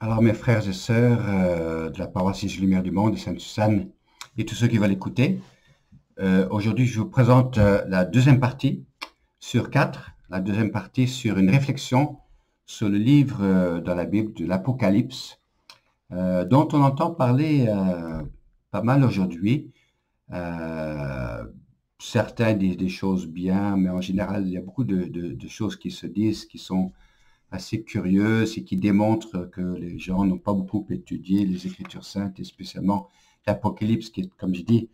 Alors, mes frères et sœurs de la paroisse Jésus Lumière du Monde de Sainte-Suzanne et tous ceux qui veulent écouter, aujourd'hui je vous présente la deuxième partie sur quatre, la deuxième partie sur une réflexion sur le livre dans la Bible de l'Apocalypse, dont on entend parler pas mal aujourd'hui. Euh, Certains disent des choses bien, mais en général, il y a beaucoup de choses qui se disent qui sont assez curieuses et qui démontrent que les gens n'ont pas beaucoup étudié les Écritures saintes et spécialement l'Apocalypse, qui est, comme je dis,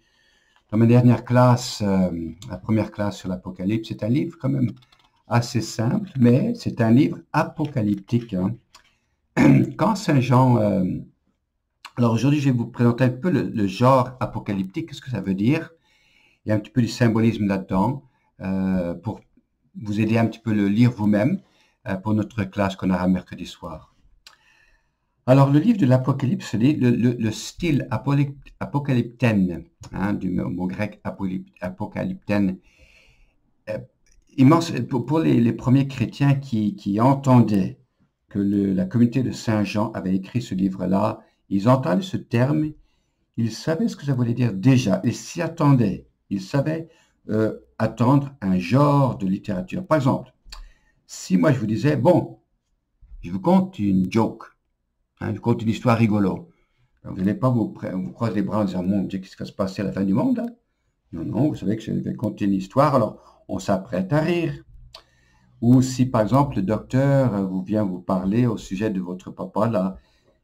dans ma dernière classe, la première classe sur l'Apocalypse, c'est un livre quand même assez simple, mais c'est un livre apocalyptique, hein. Quand Saint Jean... alors aujourd'hui, je vais vous présenter un peu le genre apocalyptique, qu'est-ce que ça veut dire? Il y a un petit peu du symbolisme là-dedans, pour vous aider un petit peu à le lire vous-même, pour notre classe qu'on aura mercredi soir. Alors, le livre de l'Apocalypse, le style apocalyptène, hein, du mot grec apocalyptène, immense pour les premiers chrétiens qui entendaient que la communauté de Saint Jean avait écrit ce livre-là, ils entendaient ce terme, ils savaient ce que ça voulait dire déjà, ils s'y attendaient, ils savaient attendre un genre de littérature. Par exemple, si moi je vous disais, bon, je vous conte une joke, hein, je vous conte une histoire rigolo, vous n'allez pas vous croiser les bras en disant, mon Dieu, qu'est-ce qui va se passer à la fin du monde, hein? Non, non, vous savez que je vais conter une histoire, alors on s'apprête à rire. Ou si par exemple le docteur vient vous parler au sujet de votre papa là,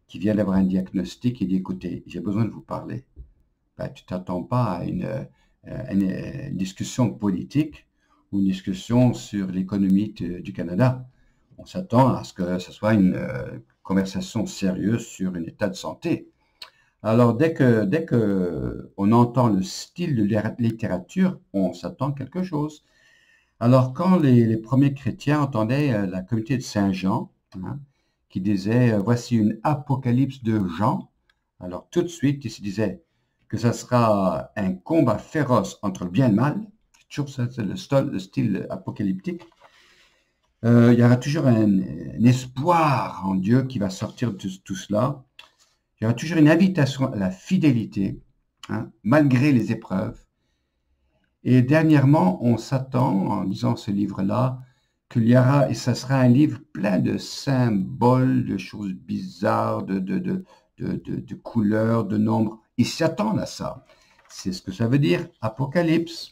qui vient d'avoir un diagnostic et dit, écoutez, j'ai besoin de vous parler. Ben, tu t'attends pas à une discussion politique ou une discussion sur l'économie du Canada. On s'attend à ce que ce soit une conversation sérieuse sur un état de santé. Alors, dès que on entend le style de la littérature, on s'attend à quelque chose. Alors, quand les premiers chrétiens entendaient la communauté de Saint Jean, hein, qui disait, voici une apocalypse de Jean, alors tout de suite, ils se disaient que ça sera un combat féroce entre le bien et le mal. Toujours ça, c'est le style apocalyptique. Il y aura toujours un espoir en Dieu qui va sortir de tout cela. Il y aura toujours une invitation à la fidélité, hein, malgré les épreuves. Et dernièrement, on s'attend, en lisant ce livre-là, qu'il y aura, et ça sera un livre plein de symboles, de choses bizarres, de couleurs, de nombres. Ils s'attendent à ça. C'est ce que ça veut dire, Apocalypse.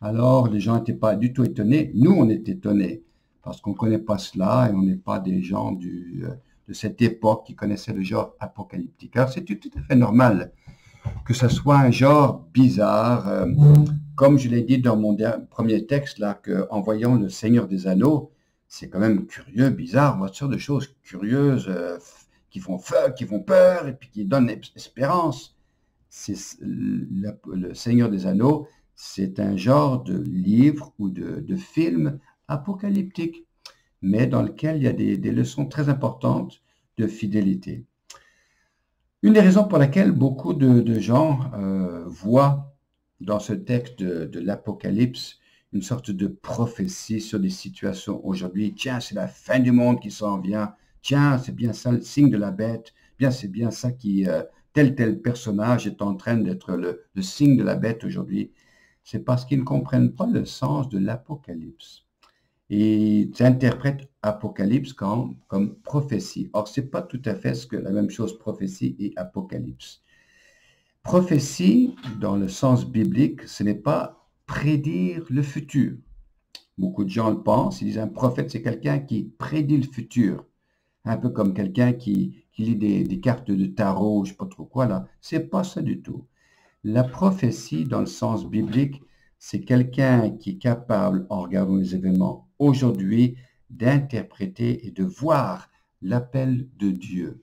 Alors, les gens n'étaient pas du tout étonnés. Nous, on est étonnés, parce qu'on ne connaît pas cela et on n'est pas des gens de cette époque qui connaissaient le genre apocalyptique. Alors, c'est tout à fait normal que ce soit un genre bizarre. Comme je l'ai dit dans mon premier texte, là, qu'en voyant le Seigneur des Anneaux, c'est quand même curieux, bizarre, on voit toutes sortes de choses curieuses qui font peur et puis qui donnent espérance. Le Seigneur des Anneaux, c'est un genre de livre ou de film apocalyptique, mais dans lequel il y a des leçons très importantes de fidélité. Une des raisons pour laquelle beaucoup de gens voient dans ce texte de l'Apocalypse une sorte de prophétie sur des situations aujourd'hui. Tiens, c'est la fin du monde qui s'en vient. Tiens, c'est bien ça le signe de la bête. Bien, c'est bien ça qui, tel personnage est en train d'être le signe de la bête aujourd'hui. C'est parce qu'ils ne comprennent pas le sens de l'Apocalypse. Et ils interprètent Apocalypse comme prophétie. Or, c'est pas tout à fait la même chose, prophétie et Apocalypse. Prophétie, dans le sens biblique, ce n'est pas prédire le futur. Beaucoup de gens le pensent, ils disent un prophète, c'est quelqu'un qui prédit le futur. Un peu comme quelqu'un qui lit des cartes de tarot, je ne sais pas trop quoi là. C'est pas ça du tout. La prophétie, dans le sens biblique, c'est quelqu'un qui est capable, en regardant les événements aujourd'hui, d'interpréter et de voir l'appel de Dieu.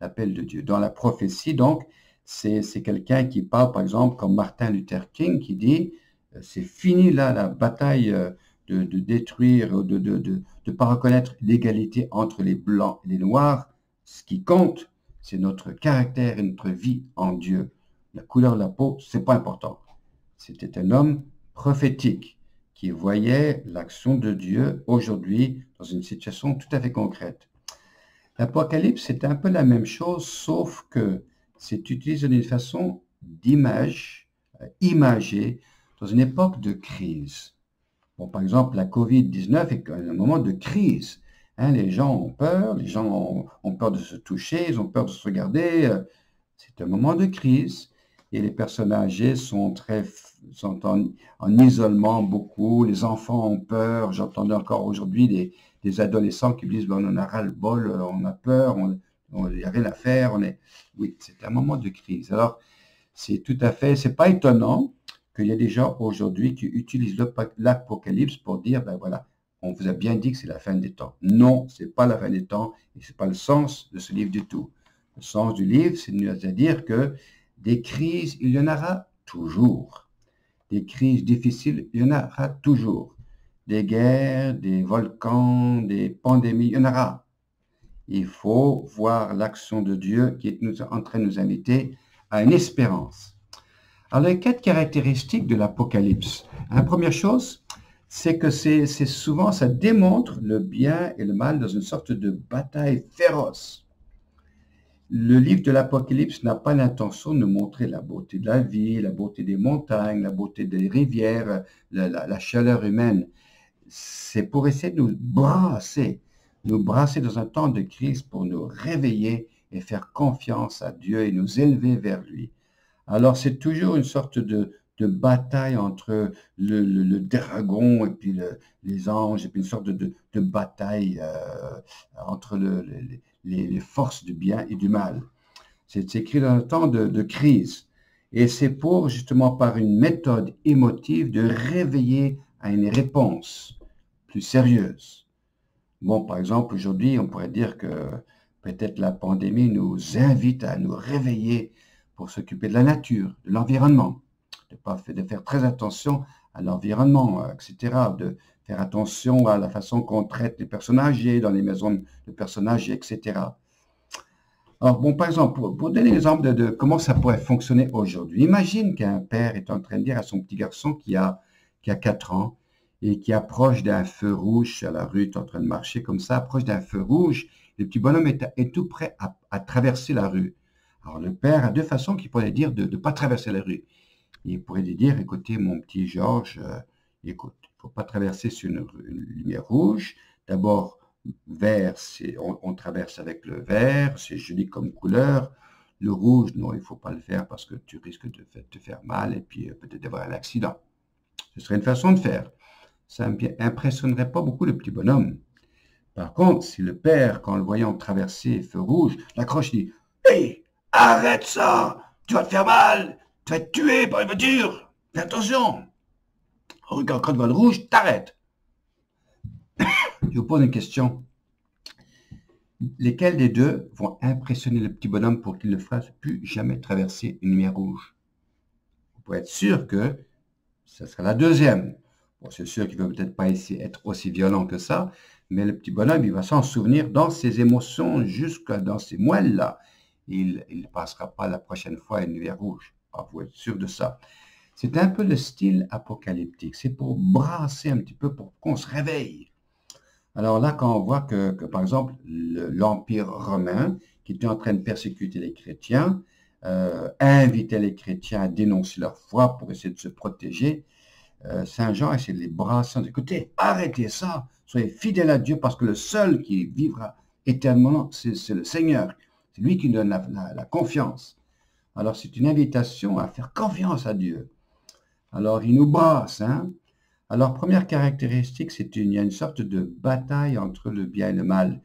L'appel de Dieu. Dans la prophétie, donc, c'est quelqu'un qui parle, par exemple, comme Martin Luther King, qui dit, c'est fini là la bataille de détruire, de ne pas reconnaître l'égalité entre les blancs et les noirs. Ce qui compte, c'est notre caractère et notre vie en Dieu. La couleur de la peau, c'est pas important. C'était un homme prophétique qui voyait l'action de Dieu aujourd'hui dans une situation tout à fait concrète. L'Apocalypse, c'est un peu la même chose, sauf que c'est utilisé d'une façon d'image, imagée, dans une époque de crise. Bon, par exemple, la Covid-19 est un moment de crise. Hein, les gens ont peur, les gens ont peur de se toucher, ils ont peur de se regarder. C'est un moment de crise et les personnes âgées sont en isolement beaucoup. Les enfants ont peur. J'entendais encore aujourd'hui des adolescents qui me disent ben, on en a ras-le-bol, on a peur, il n'y a rien à faire. Oui, c'est un moment de crise. Alors, c'est pas étonnant qu'il y ait des gens aujourd'hui qui utilisent l'Apocalypse pour dire ben voilà, on vous a bien dit que c'est la fin des temps. Non, c'est pas la fin des temps et c'est pas le sens de ce livre du tout. Le sens du livre, c'est de dire que des crises, il y en aura toujours. Des crises difficiles, il y en aura toujours. Des guerres, des volcans, des pandémies, il y en aura. Il faut voir l'action de Dieu qui est en train de nous inviter à une espérance. Alors, les 4 caractéristiques de l'Apocalypse. La première chose, c'est que souvent, ça démontre le bien et le mal dans une sorte de bataille féroce. Le livre de l'Apocalypse n'a pas l'intention de nous montrer la beauté de la vie, la beauté des montagnes, la beauté des rivières, la chaleur humaine. C'est pour essayer de nous brasser dans un temps de crise pour nous réveiller et faire confiance à Dieu et nous élever vers lui. Alors c'est toujours une sorte de bataille entre le dragon et puis les anges, et puis une sorte de bataille entre les forces du bien et du mal. C'est écrit dans un temps de crise. Et c'est pour, justement, par une méthode émotive, de réveiller à une réponse plus sérieuse. Bon, par exemple, aujourd'hui, on pourrait dire que peut-être la pandémie nous invite à nous réveiller pour s'occuper de la nature, de l'environnement, de faire très attention à l'environnement, etc., de faire attention à la façon qu'on traite les personnes âgées dans les maisons de personnes âgées, etc. Alors, bon, par exemple, pour donner l'exemple de comment ça pourrait fonctionner aujourd'hui, imagine qu'un père est en train de dire à son petit garçon qui a 4 ans et qui approche d'un feu rouge sur la rue, est en train de marcher comme ça, approche d'un feu rouge, le petit bonhomme est tout prêt à traverser la rue. Alors, le père a 2 façons qu'il pourrait dire de ne pas traverser la rue. Il pourrait lui dire, écoutez, mon petit Georges, écoute, il ne faut pas traverser sur une lumière rouge. D'abord, vert, on traverse avec le vert, c'est joli comme couleur. Le rouge, non, il ne faut pas le faire parce que tu risques de te faire mal et puis peut-être d'avoir un accident. Ce serait une façon de faire. Ça n'impressionnerait pas beaucoup le petit bonhomme. Par contre, si le père, quand le voyant traverser feu rouge, l'accroche et dit « Hey, arrête ça! Tu vas te faire mal! Tu vas être tué par une voiture! Fais attention! Regarde, quand tu vois le rouge, t'arrêtes! » Je vous pose une question. Lesquels des deux vont impressionner le petit bonhomme pour qu'il ne fasse plus jamais traverser une lumière rouge? Vous pouvez être sûr que ce sera la deuxième. Bon, c'est sûr qu'il ne va peut-être pas essayer d'être aussi violent que ça, mais le petit bonhomme, il va s'en souvenir dans ses émotions, jusque dans ses moelles-là. Il ne passera pas la prochaine fois à une lumière rouge. Ah, vous êtes sûr de ça. C'est un peu le style apocalyptique. C'est pour brasser un petit peu, pour qu'on se réveille. Alors là, quand on voit que par exemple, l'Empire romain, qui était en train de persécuter les chrétiens, invitait les chrétiens à dénoncer leur foi pour essayer de se protéger, Saint Jean essaie de les brasser en disant, écoutez, arrêtez ça, soyez fidèles à Dieu parce que le seul qui vivra éternellement, c'est le Seigneur. C'est lui qui donne la confiance. Alors c'est une invitation à faire confiance à Dieu. Alors il nous brasse, hein. Alors première caractéristique, il y a une sorte de bataille entre le bien et le mal.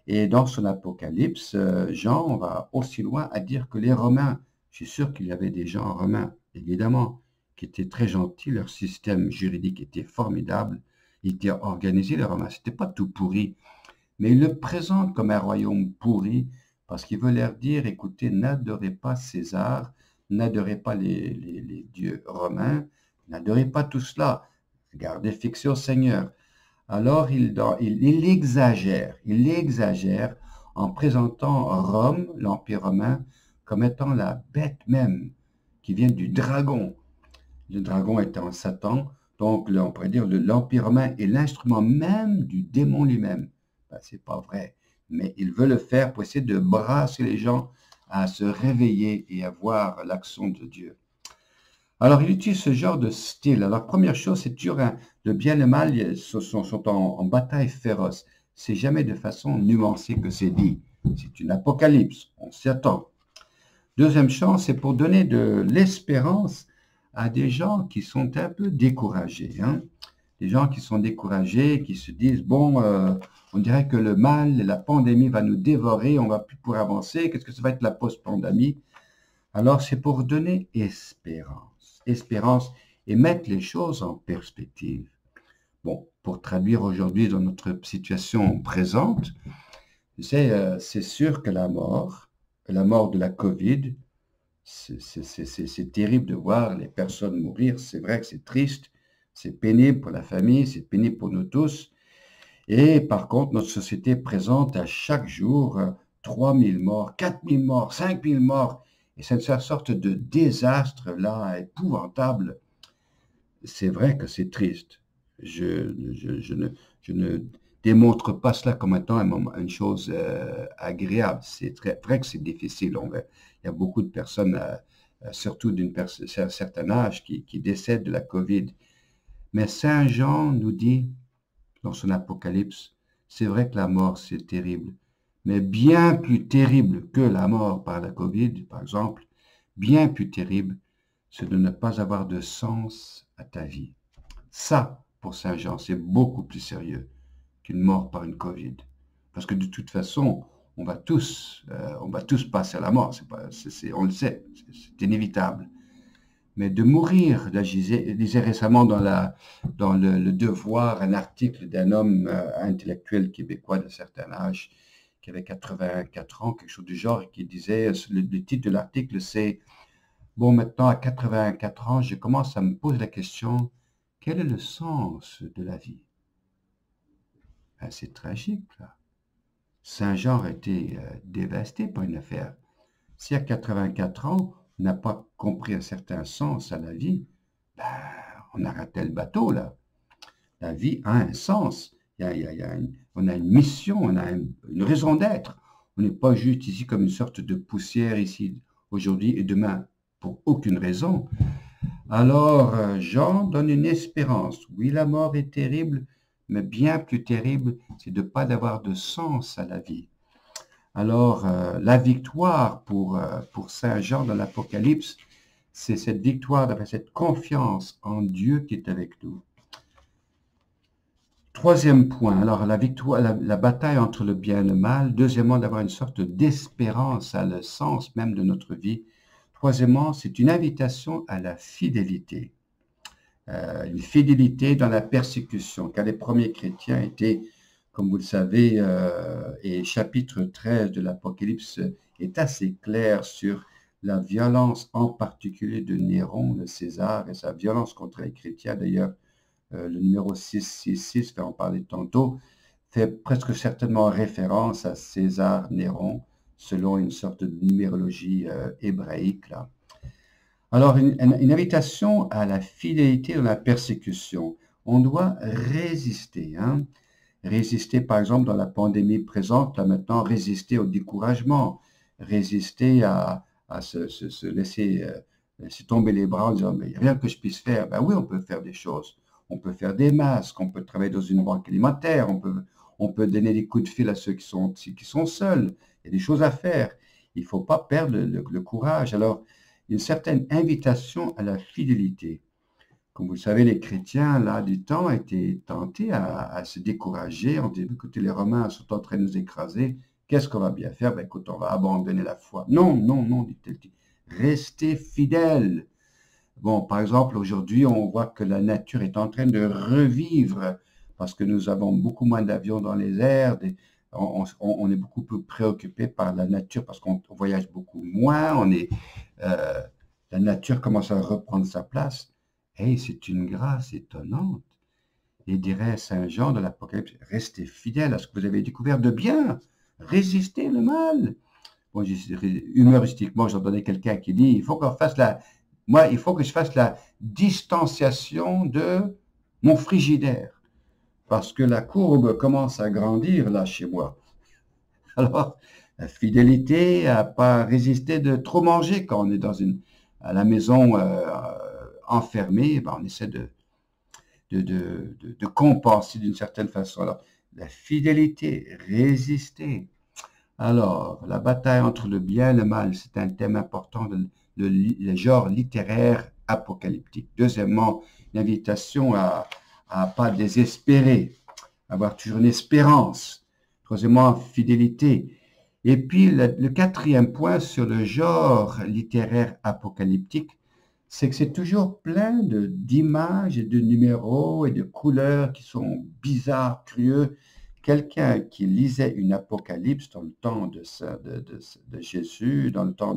Et dans son Apocalypse, Jean va aussi loin à dire que les Romains, je suis sûr qu'il y avait des gens romains, évidemment, qui étaient très gentils, leur système juridique était formidable, il était organisé, les Romains, c'était pas tout pourri, mais ils le présentent comme un royaume pourri, parce qu'il veut leur dire, écoutez, n'adorez pas César, n'adorez pas les dieux romains, n'adorez pas tout cela, gardez fixé au Seigneur. Alors il exagère en présentant Rome, l'Empire romain, comme étant la bête même qui vient du dragon. Le dragon étant Satan, donc on pourrait dire l'Empire romain est l'instrument même du démon lui-même. Ben, c'est pas vrai. mais il veut le faire pour essayer de brasser les gens à se réveiller et à voir l'action de Dieu. Alors, il utilise ce genre de style. Alors, première chose, c'est toujours le bien et le mal sont en bataille féroce. C'est jamais de façon nuancée que c'est dit. C'est une apocalypse, on s'y attend. Deuxième chose, c'est pour donner de l'espérance à des gens qui sont un peu découragés. Des gens qui sont découragés, qui se disent, bon, on dirait que le mal, la pandémie va nous dévorer, on va plus pouvoir avancer, qu'est-ce que ça va être la post-pandémie? Alors, c'est pour donner espérance et mettre les choses en perspective. Bon, pour traduire aujourd'hui dans notre situation présente, c'est sûr que la mort de la Covid, c'est terrible de voir les personnes mourir. C'est vrai que c'est triste, c'est pénible pour la famille, c'est pénible pour nous tous. Et par contre, notre société présente à chaque jour 3000 morts, 4000 morts, 5000 morts. Et c'est une sorte de désastre là, épouvantable. C'est vrai que c'est triste. Je ne démontre pas cela comme étant une chose agréable. C'est vrai que c'est difficile. Il y a beaucoup de personnes, surtout d'un certain âge, qui décèdent de la COVID. Mais Saint Jean nous dit, dans son Apocalypse, c'est vrai que la mort, c'est terrible. Mais bien plus terrible que la mort par la COVID, par exemple, bien plus terrible, c'est de ne pas avoir de sens à ta vie. Ça, pour Saint Jean, c'est beaucoup plus sérieux qu'une mort par une Covid. Parce que de toute façon, on va tous passer à la mort. On le sait, c'est inévitable. Mais de mourir, là, je lisais récemment dans le Devoir un article d'un homme intellectuel québécois d'un certain âge, qui avait 84 ans, quelque chose du genre, et qui disait, le titre de l'article, c'est « Bon, maintenant, à 84 ans, je commence à me poser la question, quel est le sens de la vie ?» Ben, c'est tragique, là. Saint Jean a été dévasté par une affaire. Si à 84 ans, on n'a pas compris un certain sens à la vie, ben, on a raté le bateau, là. La vie a un sens. On a une mission, on a une raison d'être. On n'est pas juste ici comme une sorte de poussière ici, aujourd'hui et demain, pour aucune raison. Alors, Jean donne une espérance. Oui, la mort est terrible, mais bien plus terrible, c'est de ne pas avoir de sens à la vie. Alors, la victoire pour Saint Jean dans l'Apocalypse, c'est cette victoire, d'avoir cette confiance en Dieu qui est avec nous. Troisième point, alors la victoire, la bataille entre le bien et le mal. Deuxièmement, d'avoir une sorte d'espérance à le sens même de notre vie. Troisièmement, c'est une invitation à la fidélité. Une fidélité dans la persécution, car les premiers chrétiens étaient, comme vous le savez, et chapitre 13 de l'Apocalypse est assez clair sur la violence en particulier de Néron, le César, et sa violence contre les chrétiens. D'ailleurs, le numéro 666, je vais en parler tantôt, fait presque certainement référence à César Néron, selon une sorte de numérologie hébraïque, là. Alors, une invitation à la fidélité dans la persécution. On doit résister, Résister, par exemple, dans la pandémie présente, là maintenant, résister au découragement, résister à se laisser tomber les bras en disant, mais il n'y a rien que je puisse faire. Ben oui, on peut faire des choses. On peut faire des masques, on peut travailler dans une banque alimentaire, on peut donner des coups de fil à ceux qui sont seuls. Il y a des choses à faire. Il ne faut pas perdre le courage. Alors, une certaine invitation à la fidélité. Comme vous le savez, les chrétiens, là, du temps, étaient tentés à se décourager. On dit, écoutez, les Romains sont en train de nous écraser. Qu'est-ce qu'on va bien faire? Ben, écoute, on va abandonner la foi. Non, non, non, dit-il. Restez fidèles. Bon, par exemple, aujourd'hui, on voit que la nature est en train de revivre parce que nous avons beaucoup moins d'avions dans les airs. On est beaucoup plus préoccupé par la nature parce qu'on voyage beaucoup moins. La nature commence à reprendre sa place. Et c'est une grâce étonnante. Et dirait Saint Jean de l'Apocalypse, restez fidèles à ce que vous avez découvert de bien. Résistez le mal. Bon, humoristiquement, j'entendais quelqu'un qui dit, il faut que je fasse la distanciation de mon frigidaire. Parce que la courbe commence à grandir là chez moi. Alors, la fidélité à pas résister de trop manger quand on est à la maison enfermé, ben, on essaie de compenser d'une certaine façon. Alors, la fidélité, résister. Alors, la bataille entre le bien et le mal, c'est un thème important de le genre littéraire apocalyptique. Deuxièmement, l'invitation à pas désespérer, avoir toujours une espérance. Troisièmement, fidélité. Et puis, le quatrième point sur le genre littéraire apocalyptique, c'est que c'est toujours plein d'images et de numéros et de couleurs qui sont bizarres, curieux. Quelqu'un qui lisait une apocalypse dans le temps de Jésus, dans le temps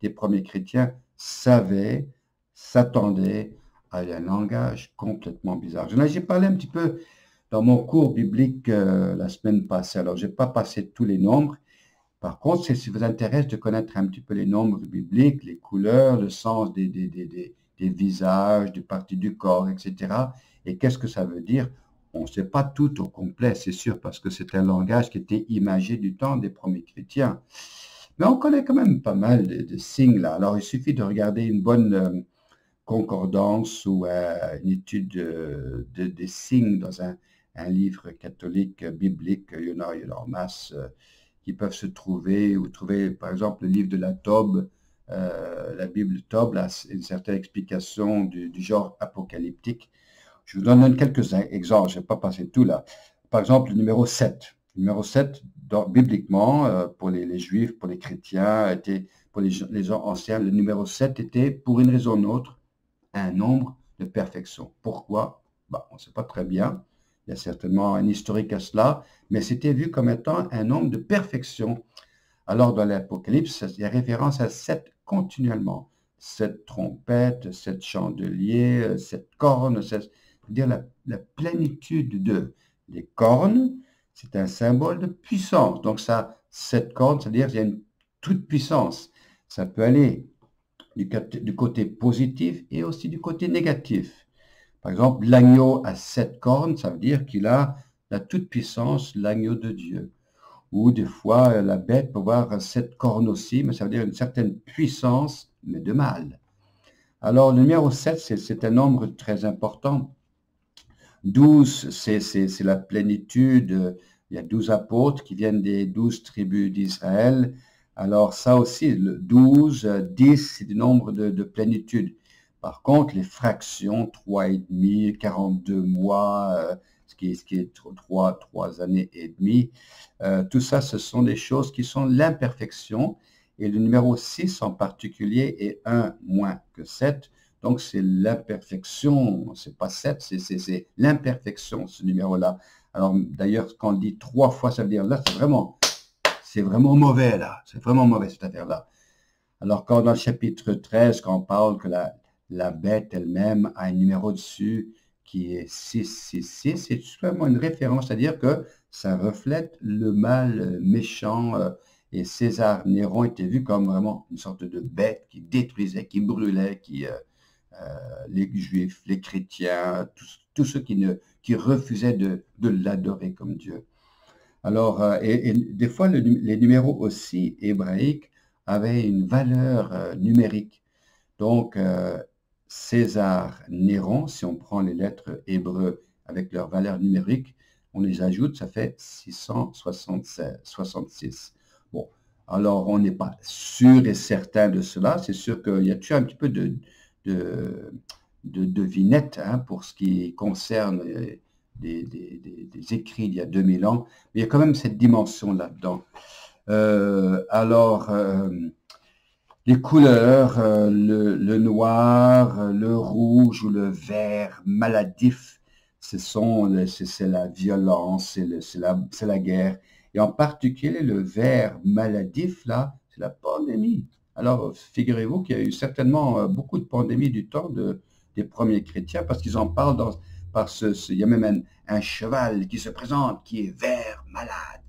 des premiers chrétiens, savait, s'attendait à un langage complètement bizarre. J'ai parlé un petit peu dans mon cours biblique la semaine passée. Alors, je n'ai pas passé tous les nombres. Par contre, si ça vous intéresse de connaître un petit peu les nombres bibliques, les couleurs, le sens des visages, des parties du corps, etc., et qu'est-ce que ça veut dire, on ne sait pas tout au complet, c'est sûr, parce que c'est un langage qui était imagé du temps des premiers chrétiens. Mais on connaît quand même pas mal de signes là. Alors, il suffit de regarder une bonne concordance ou une étude des signes dans un livre catholique biblique. Il y en a en masse qui peuvent se trouver, ou trouver par exemple le livre de la Tob, la Bible Tob, là, une certaine explication du genre apocalyptique. Je vous donne quelques exemples, je ne vais pas passer tout là. Par exemple, le numéro 7. Le numéro 7, bibliquement, pour les Juifs, pour les chrétiens, pour les gens anciens, le numéro 7 était, pour une raison ou une autre, un nombre de perfection. Pourquoi? Bah, on ne sait pas très bien. Il y a certainement un historique à cela, mais c'était vu comme étant un nombre de perfection. Alors, dans l'Apocalypse, il y a référence à 7 continuellement. 7 trompettes, 7 chandeliers, 7 cornes, c'est-à-dire la plénitude de. Les cornes, c'est un symbole de puissance. Donc, ça, 7 cornes, c'est-à-dire qu'il y a une toute puissance. Ça peut aller du côté positif et aussi du côté négatif. Par exemple, l'agneau à 7 cornes, ça veut dire qu'il a la toute-puissance, l'agneau de Dieu. Ou des fois, la bête peut avoir 7 cornes aussi, mais ça veut dire une certaine puissance, mais de mal. Alors, le numéro 7, c'est un nombre très important. 12, c'est la plénitude. Il y a 12 apôtres qui viennent des 12 tribus d'Israël. Alors, ça aussi, le 12, 10, c'est du nombre de plénitude. Par contre, les fractions, 3,5, 42 mois, ce qui est 3 années et demie, tout ça, ce sont des choses qui sont l'imperfection. Et le numéro 6 en particulier est 1 moins que 7. Donc, c'est l'imperfection, c'est pas 7, c'est l'imperfection, ce numéro-là. Alors, d'ailleurs, quand on dit 3 fois, ça veut dire là, c'est vraiment mauvais, là. C'est vraiment mauvais, cette affaire-là. Alors, quand dans le chapitre 13, quand on parle que la bête elle-même a un numéro dessus qui est 666, c'est vraiment une référence, c'est-à-dire que ça reflète le mal méchant. Et César Néron était vu comme vraiment une sorte de bête qui détruisait, qui brûlait, les Juifs, les chrétiens, tous ceux qui refusaient de l'adorer comme Dieu. Alors, et des fois, les numéros aussi hébraïques avaient une valeur numérique. Donc, César, Néron, si on prend les lettres hébreux avec leur valeur numérique, on les ajoute, ça fait 666. Bon, alors on n'est pas sûr et certain de cela. C'est sûr qu'il y a toujours un petit peu de devinette pour ce qui concerne des écrits d'il y a 2000 ans. Mais il y a quand même cette dimension là-dedans. Alors, les couleurs, le noir, le rouge ou le vert maladif, c'est la violence, c'est la guerre. Et en particulier, le vert maladif, là, c'est la pandémie. Alors, figurez-vous qu'il y a eu certainement beaucoup de pandémies du temps des premiers chrétiens, parce qu'ils en parlent il y a même un cheval qui se présente, qui est vert malade.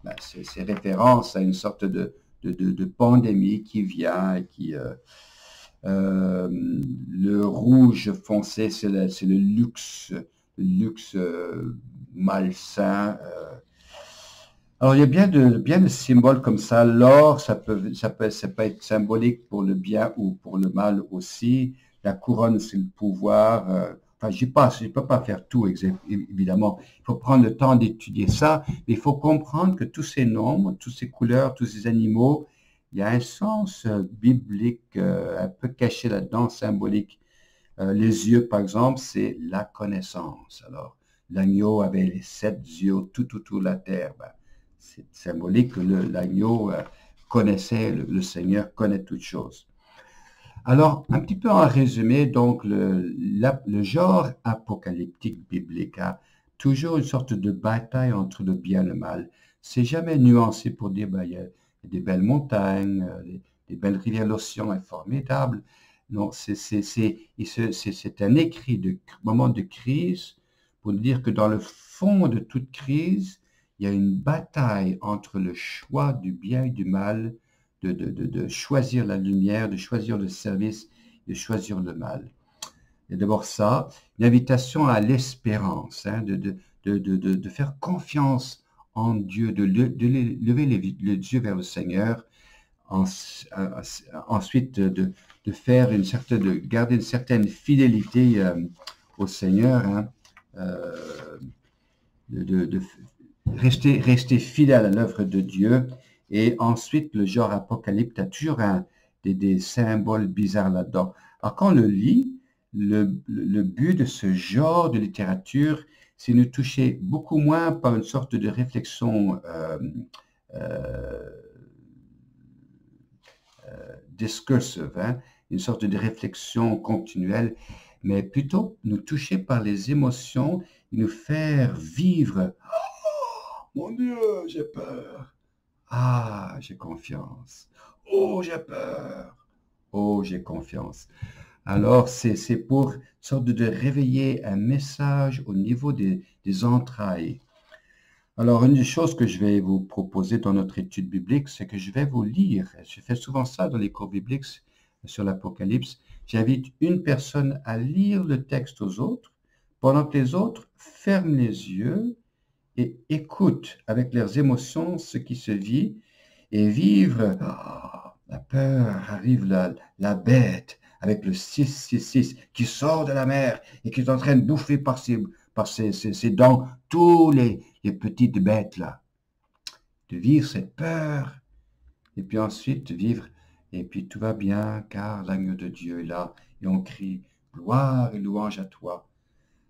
Ben, c'est référence à une sorte de pandémie qui vient et le rouge foncé, c'est le luxe malsain. Alors, il y a bien de symboles comme ça. L'or, ça peut être symbolique pour le bien ou pour le mal aussi. La couronne, c'est le pouvoir. Enfin, je ne peux pas faire tout, évidemment. Il faut prendre le temps d'étudier ça. Mais il faut comprendre que tous ces nombres, toutes ces couleurs, tous ces animaux, il y a un sens biblique un peu caché là-dedans, symbolique. Les yeux, par exemple, c'est la connaissance. Alors, l'agneau avait les 7 yeux tout autour de la terre. Ben, c'est symbolique que l'agneau connaissait, le Seigneur connaît toutes choses. Alors, un petit peu en résumé, donc, le genre apocalyptique biblique a toujours une sorte de bataille entre le bien et le mal. C'est jamais nuancé pour dire, ben, il y a des belles montagnes, des belles rivières, l'océan est formidable. Non, c'est un écrit de moment de crise pour dire que dans le fond de toute crise, il y a une bataille entre le choix du bien et du mal, de choisir la lumière, de choisir le service, de choisir le mal. Et d'abord ça, une invitation à l'espérance, hein, de faire confiance en Dieu, lever les yeux vers le Seigneur, en- ensuite faire de garder une certaine fidélité au Seigneur, hein, euh, de rester fidèle à l'œuvre de Dieu. Et ensuite, le genre apocalypte a toujours des symboles bizarres là-dedans. Alors, quand on le lit, le but de ce genre de littérature, c'est de nous toucher beaucoup moins par une sorte de réflexion euh, discursive, hein, une sorte de réflexion continuelle, mais plutôt nous toucher par les émotions et nous faire vivre. Mon Dieu, j'ai peur. Ah, j'ai confiance. Oh, j'ai peur. Oh, j'ai confiance. Alors, c'est pour une sorte de réveiller un message au niveau des entrailles. Alors, une des choses que je vais vous proposer dans notre étude biblique, c'est que je vais vous lire. Je fais souvent ça dans les cours bibliques sur l'Apocalypse. J'invite une personne à lire le texte aux autres, pendant que les autres ferment les yeux et écoutent avec leurs émotions ce qui se vit et vivre. Ah, la peur arrive, la bête avec le 666 qui sort de la mer et qui est en train de bouffer par ses dents tous les petites bêtes là. De vivre cette peur et puis ensuite vivre et puis tout va bien car l'agneau de Dieu est là et on crie gloire et louange à toi.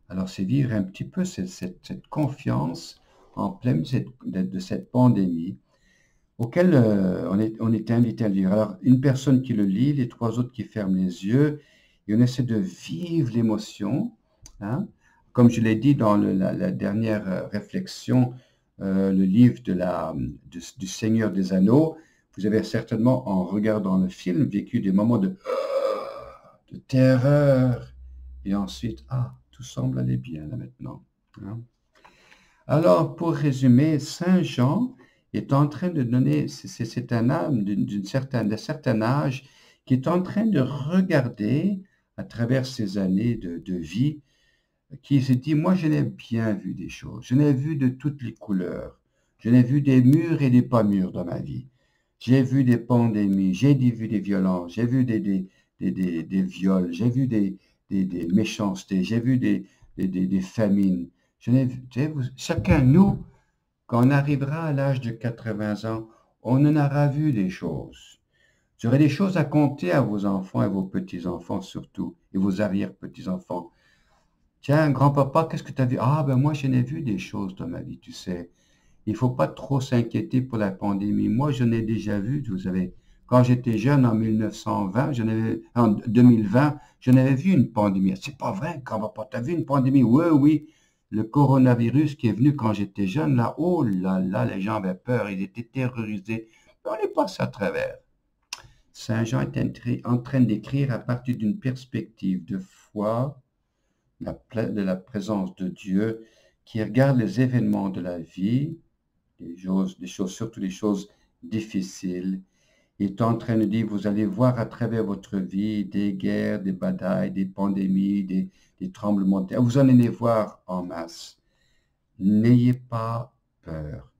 Alors c'est vivre un petit peu cette confiance en pleine de cette pandémie auquel on est invité à lire. Alors, une personne qui le lit, les trois autres qui ferment les yeux, et on essaie de vivre l'émotion, hein. Comme je l'ai dit dans la dernière réflexion, le livre du Seigneur des Anneaux, vous avez certainement, en regardant le film, vécu des moments de terreur, et ensuite, ah, tout semble aller bien là maintenant, hein. Alors, pour résumer, Saint Jean est en train de donner, c'est un âme d'un certain âge qui est en train de regarder à travers ces années de vie, qui se dit, moi je n'ai bien vu des choses, je n'ai vu de toutes les couleurs, je n'ai vu des murs et des pas mûrs dans ma vie. J'ai vu des pandémies, vu des violences, j'ai vu des viols, j'ai vu des méchancetés, j'ai vu des famines. Chacun, nous, quand on arrivera à l'âge de 80 ans, on en aura vu des choses. Vous aurez des choses à compter à vos enfants et vos petits-enfants surtout, et vos arrière-petits-enfants. Tiens, grand-papa, qu'est-ce que tu as vu? Ah, ben moi, je n'ai vu des choses dans ma vie, tu sais. Il ne faut pas trop s'inquiéter pour la pandémie. Moi, je n'ai déjà vu, vous savez, quand j'étais jeune en 1920, en 2020, je n'avais vu une pandémie. C'est pas vrai, grand-papa, tu as vu une pandémie? Oui, oui. Le coronavirus qui est venu quand j'étais jeune, là, oh là là, les gens avaient peur, ils étaient terrorisés. On est passé à travers. Saint Jean est en train d'écrire à partir d'une perspective de foi, de la présence de Dieu, qui regarde les événements de la vie, surtout les choses difficiles. Il est en train de dire, vous allez voir à travers votre vie des guerres, des batailles, des pandémies, des tremblements de terre. Vous en allez voir en masse. N'ayez pas peur.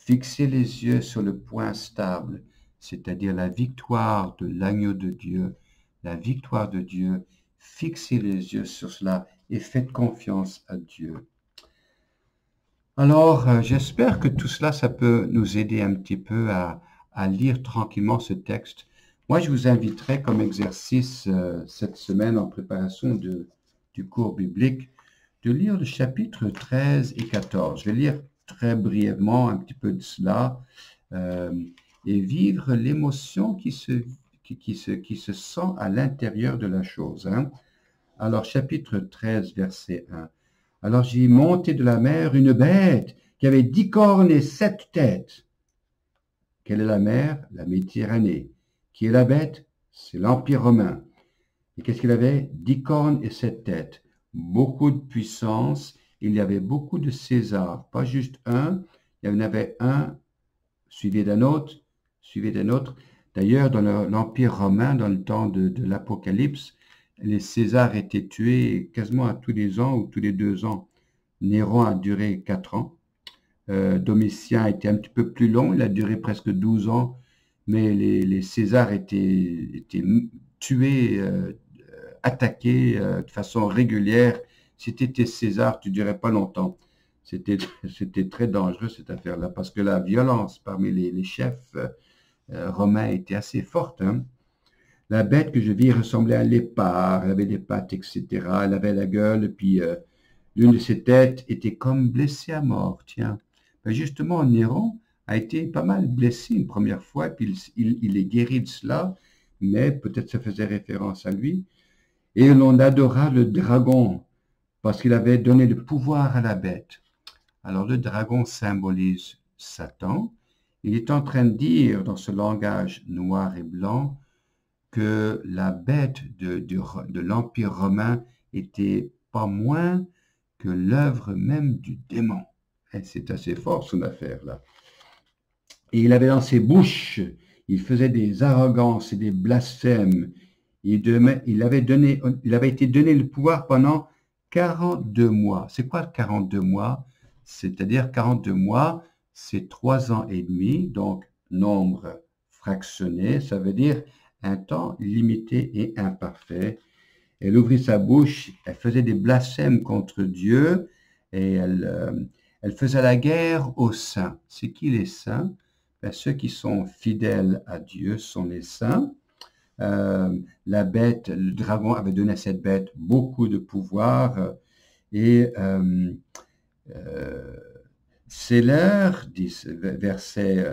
Fixez les yeux sur le point stable, c'est-à-dire la victoire de l'agneau de Dieu, la victoire de Dieu. Fixez les yeux sur cela et faites confiance à Dieu. Alors, j'espère que tout cela, ça peut nous aider un petit peu à lire tranquillement ce texte. Moi, je vous inviterai comme exercice cette semaine en préparation du cours biblique de lire le chapitre 13 et 14. Je vais lire très brièvement un petit peu de cela et vivre l'émotion qui se sent à l'intérieur de la chose. Hein. Alors, chapitre 13, verset 1. Alors j'y montai de la mer une bête qui avait 10 cornes et 7 têtes. Quelle est la mer? La Méditerranée. Qui est la bête? C'est l'Empire romain. Et qu'est-ce qu'il avait? 10 cornes et 7 têtes. Beaucoup de puissance. Il y avait beaucoup de Césars. Pas juste un. Il y en avait un suivi d'un autre, suivi d'un autre. D'ailleurs, dans l'Empire romain, dans le temps de l'Apocalypse, les Césars étaient tués quasiment à tous les ans ou tous les 2 ans. Néron a duré 4 ans. Domitien a été un petit peu plus long, il a duré presque 12 ans, mais les Césars étaient tués, attaqués de façon régulière. Si tu étais César, tu ne durais pas longtemps. C'était très dangereux cette affaire-là, parce que la violence parmi les chefs romains était assez forte. Hein. La bête que je vis ressemblait à un léopard, elle avait des pattes, etc. Elle avait la gueule, puis l'une de ses têtes était comme blessée à mort. Tiens, ben justement, Néron a été pas mal blessé une première fois, puis il est guéri de cela, mais peut-être ça faisait référence à lui. Et l'on adora le dragon, parce qu'il avait donné le pouvoir à la bête. Alors le dragon symbolise Satan. Il est en train de dire dans ce langage noir et blanc que la bête de l'Empire romain était pas moins que l'œuvre même du démon. Et c'est assez fort son affaire là. Et il avait dans ses bouches, il faisait des arrogances et des blasphèmes. Il avait été donné le pouvoir pendant 42 mois. C'est quoi 42 mois? C'est-à-dire 42 mois, c'est 3 ans et demi, donc nombre fractionné, ça veut dire un temps limité et imparfait. Elle ouvrit sa bouche, elle faisait des blasphèmes contre Dieu et elle faisait la guerre aux saints. C'est qui les saints? Ben, ceux qui sont fidèles à Dieu sont les saints. La bête, le dragon avait donné à cette bête beaucoup de pouvoir et c'est l'heure, verset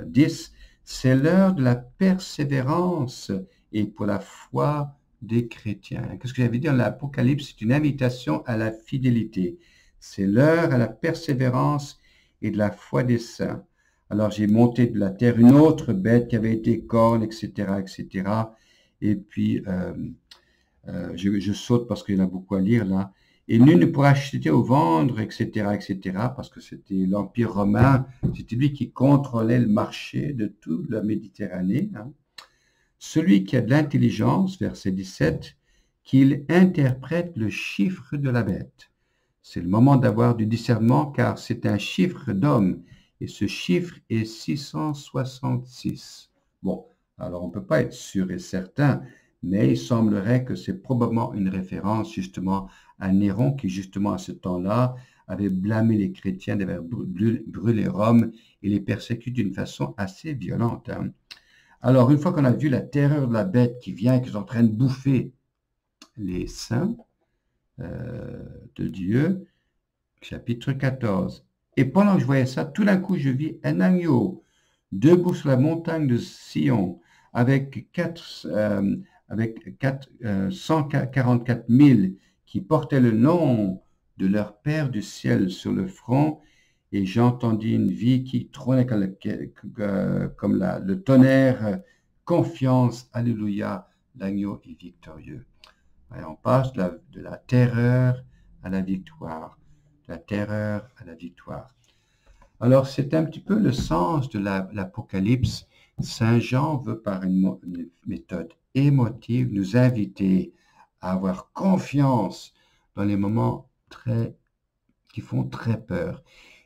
10, c'est l'heure de la persévérance et pour la foi des chrétiens. Qu'est-ce que j'avais dit dans l'Apocalypse? C'est une invitation à la fidélité. C'est l'heure à la persévérance et de la foi des saints. Alors j'ai monté de la terre une autre bête qui avait été corne, etc., etc. Et puis, je saute parce qu'il y en a beaucoup à lire là. Et nul ne pourra acheter ou vendre, etc., etc., parce que c'était l'Empire romain, c'était lui qui contrôlait le marché de toute la Méditerranée. Hein. Celui qui a de l'intelligence, verset 17, qu'il interprète le chiffre de la bête. C'est le moment d'avoir du discernement car c'est un chiffre d'homme et ce chiffre est 666. Bon, alors on ne peut pas être sûr et certain, mais il semblerait que c'est probablement une référence justement à Néron qui justement à ce temps-là avait blâmé les chrétiens d'avoir brûlé Rome et les persécuté d'une façon assez violente. Hein. Alors une fois qu'on a vu la terreur de la bête qui vient et qui est en train de bouffer les saints de Dieu, chapitre 14. Et pendant que je voyais ça, tout d'un coup je vis un agneau debout sur la montagne de Sion avec 144 000 qui portaient le nom de leur Père du ciel sur le front, et j'entendis une vie qui trônait comme le tonnerre, confiance, alléluia, l'agneau est victorieux. Et on passe de la terreur à la victoire, de la terreur à la victoire. Alors c'est un petit peu le sens de l'Apocalypse. Saint Jean veut par une méthode émotive nous inviter à avoir confiance dans les moments qui font très peur.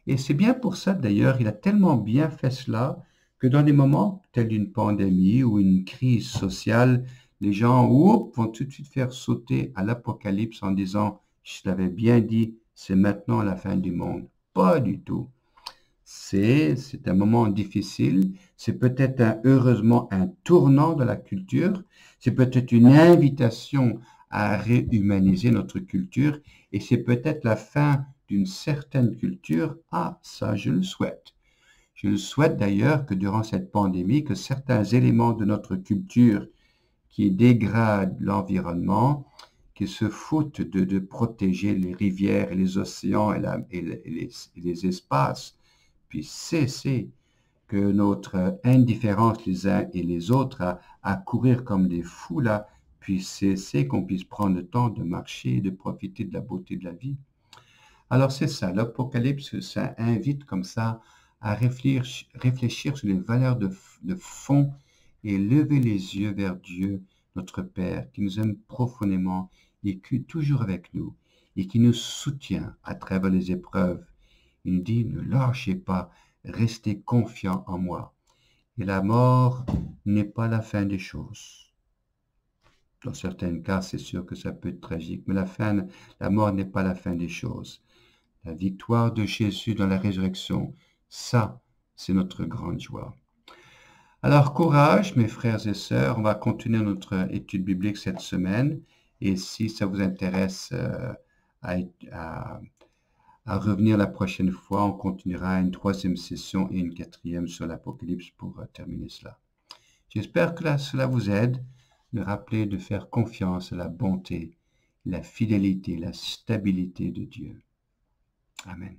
Et c'est bien pour ça, d'ailleurs, il a tellement bien fait cela que dans des moments tels d'une pandémie ou une crise sociale, les gens vont tout de suite faire sauter à l'Apocalypse en disant, je l'avais bien dit, c'est maintenant la fin du monde. Pas du tout. C'est un moment difficile, c'est peut-être heureusement un tournant de la culture, c'est peut-être une invitation à réhumaniser notre culture et c'est peut-être la fin d'une certaine culture. Ah, ça, je le souhaite. Je le souhaite d'ailleurs que durant cette pandémie, que certains éléments de notre culture qui dégradent l'environnement, qui se foutent de protéger les rivières et les océans et les espaces, puisse cesser, que notre indifférence les uns et les autres à courir comme des fous là, puisse cesser, qu'on puisse prendre le temps de marcher et de profiter de la beauté de la vie. Alors c'est ça, l'Apocalypse, ça invite comme ça à réfléchir sur les valeurs de fond et lever les yeux vers Dieu, notre Père, qui nous aime profondément et qui est toujours avec nous et qui nous soutient à travers les épreuves. Il nous dit, ne lâchez pas, restez confiants en moi. Et la mort n'est pas la fin des choses. Dans certains cas, c'est sûr que ça peut être tragique, mais la mort n'est pas la fin des choses. La victoire de Jésus dans la résurrection, ça, c'est notre grande joie. Alors, courage, mes frères et sœurs, on va continuer notre étude biblique cette semaine. Et si ça vous intéresse à revenir la prochaine fois, on continuera une troisième session et une quatrième sur l'Apocalypse pour terminer cela. J'espère que cela vous aide de rappeler de faire confiance à la bonté, la fidélité, la stabilité de Dieu. Amen.